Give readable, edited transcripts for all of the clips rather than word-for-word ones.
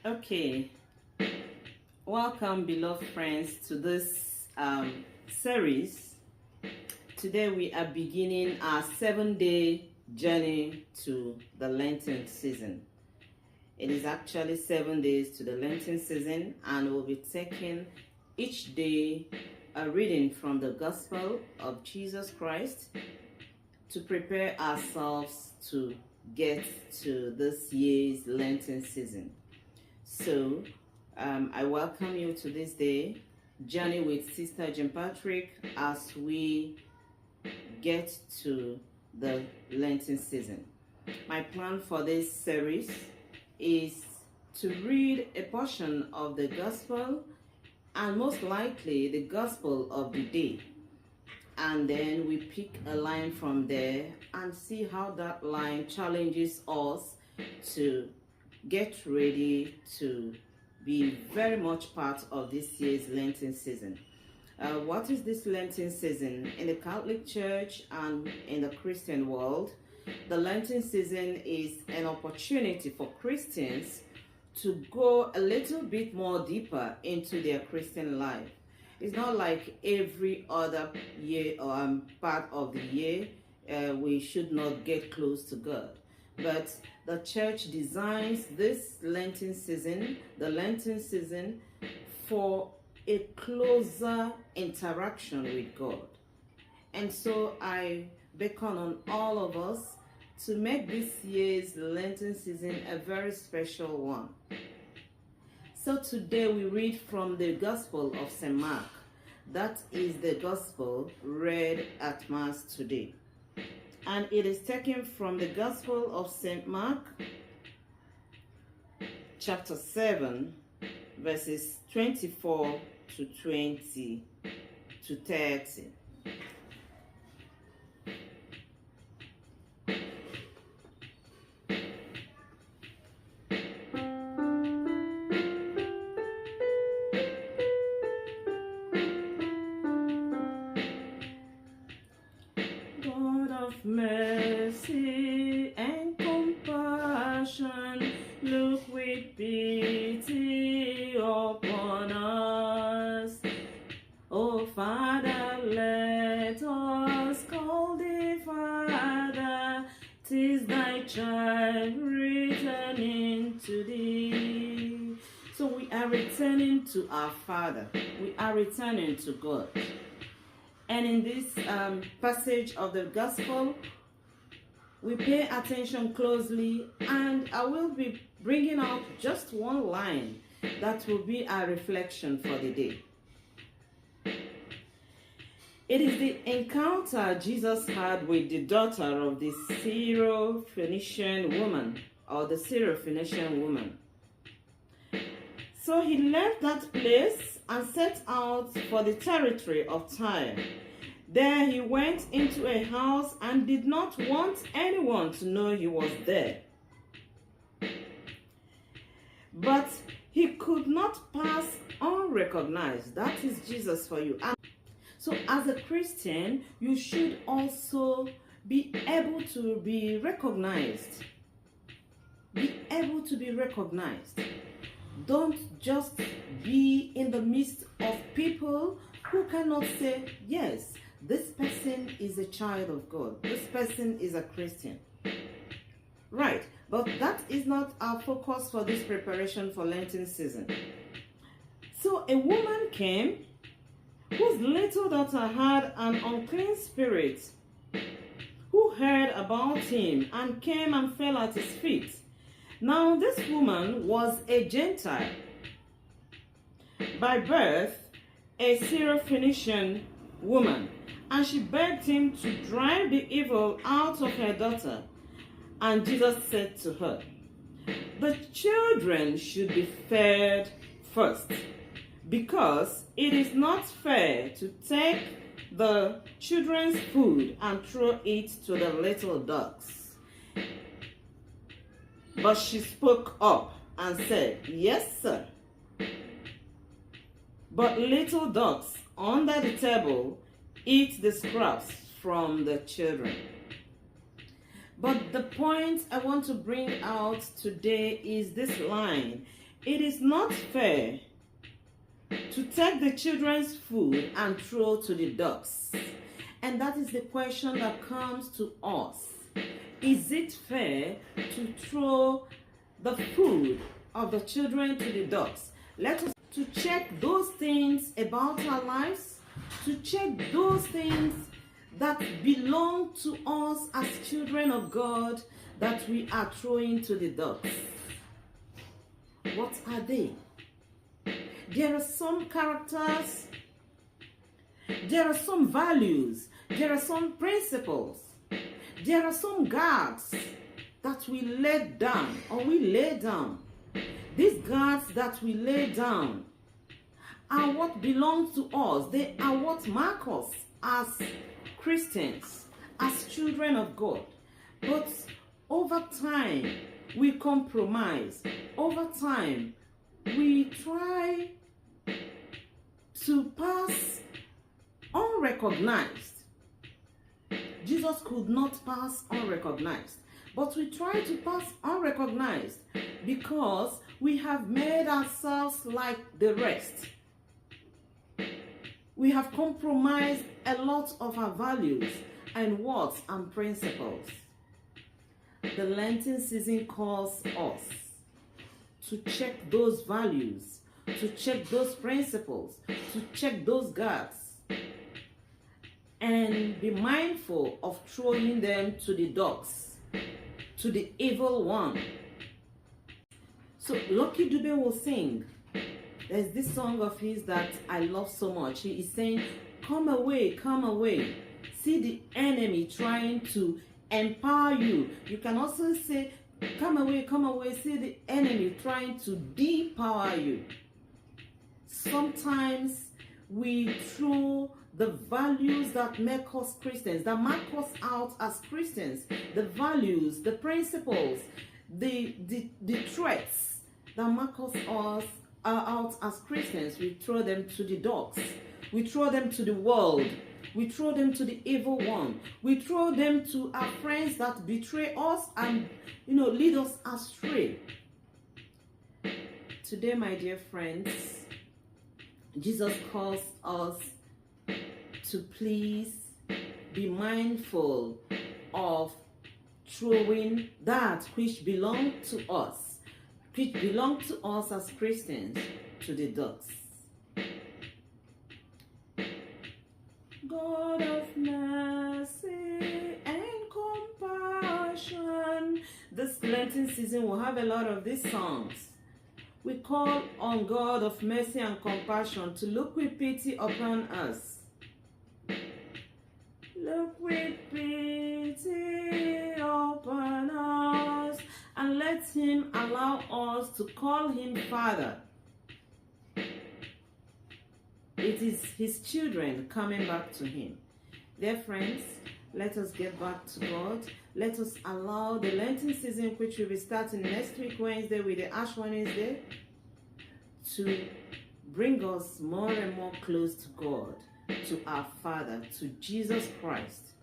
Okay, welcome, beloved friends, to this series. Today we are beginning our 7-day journey to the Lenten season. It is actually 7 days to the Lenten season, and we'll be taking each day a reading from the Gospel of Jesus Christ to prepare ourselves to get to this year's Lenten season. So, I welcome you to this day, journey with Sister Jim Patrick as we get to the Lenten season. My plan for this series is to read a portion of the Gospel, and most likely the Gospel of the day. And then we pick a line from there and see how that line challenges us to get ready to be very much part of this year's Lenten season. What is this Lenten season? In the Catholic Church and in the Christian world, the Lenten season is an opportunity for Christians to go a little bit more deeper into their Christian life. It's not like every other year or part of the year we should not get close to God. But the church designs this Lenten season, the Lenten season, for a closer interaction with God. And so I beckon on all of us to make this year's Lenten season a very special one. So today we read from the Gospel of St. Mark. That is the Gospel read at Mass today. And it is taken from the Gospel of St. Mark, chapter 7, verses 24 to 30. God of mercy and compassion, look with pity upon us. O Father, let us call thee Father. 'Tis thy child returning to thee. So we are returning to our Father. We are returning to God. And in this passage of the Gospel, we pay attention closely, and I will be bringing out just one line that will be our reflection for the day. It is the encounter Jesus had with the daughter of the Syro-Phoenician woman, or the Syro-Phoenician woman. So he left that place and set out for the territory of Tyre. There he went into a house and did not want anyone to know he was there. But he could not pass unrecognized. That is Jesus for you. And so as a Christian, you should also be able to be recognized. Be able to be recognized. Don't just be in the midst of people who cannot say, yes, this person is a child of God. This person is a Christian. Right, but that is not our focus for this preparation for Lenten season. So a woman came whose little daughter had an unclean spirit, who heard about him and came and fell at his feet. Now this woman was a Gentile, by birth a Syro-Phoenician woman, and she begged him to drive the evil out of her daughter. And Jesus said to her, the children should be fed first, because it is not fair to take the children's food and throw it to the little dogs. But she spoke up and said, yes, sir. But little dogs under the table eat the scraps from the children. But the point I want to bring out today is this line. It is not fair to take the children's food and throw to the dogs. And that is the question that comes to us. Is it fair to throw the food of the children to the dogs? Let us to check those things about our lives, to check those things that belong to us as children of God that we are throwing to the dogs. What are they? There are some characters, there are some values, there are some principles, there are some guards that we let down or we lay down. These guards that we lay down are what belongs to us. They are what mark us as Christians, as children of God. But over time, we compromise. Over time, we try to pass unrecognized. Jesus could not pass unrecognized, but we try to pass unrecognized because we have made ourselves like the rest. We have compromised a lot of our values and words and principles. The Lenten season calls us to check those values, to check those principles, to check those guards, and be mindful of throwing them to the dogs, to the evil one. So Lucky Dube will sing. There's this song of his that I love so much. He is saying, come away, come away. See the enemy trying to empower you. You can also say, come away, see the enemy trying to depower you. Sometimes we throw the values that make us Christians, that mark us out as Christians, the values, the principles, the threats that mark us out as Christians, we throw them to the dogs. We throw them to the world. We throw them to the evil one. We throw them to our friends that betray us and, lead us astray. Today, my dear friends, Jesus calls us to please be mindful of throwing that which belong to us, as Christians, to the dogs. God of mercy and compassion. This Lenten season will have a lot of these songs. We call on God of mercy and compassion to look with pity upon us. Look with pity upon us and let Him allow us to call Him Father. It is His children coming back to Him. Dear friends, let us get back to God. Let us allow the Lenten season, which will be starting next week, Wednesday, with the Ash Wednesday, to bring us more and more close to God, to our Father, to Jesus Christ.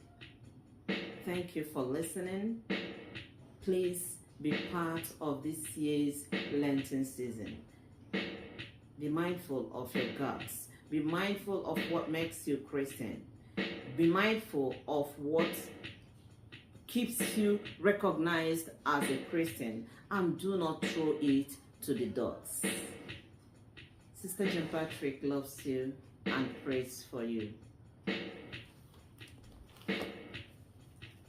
Thank you for listening. Please be part of this year's Lenten season. Be mindful of your guts. Be mindful of what makes you Christian. Be mindful of what keeps you recognized as a Christian, and do not throw it to the dogs. Sister Jim Patrick loves you and prays for you.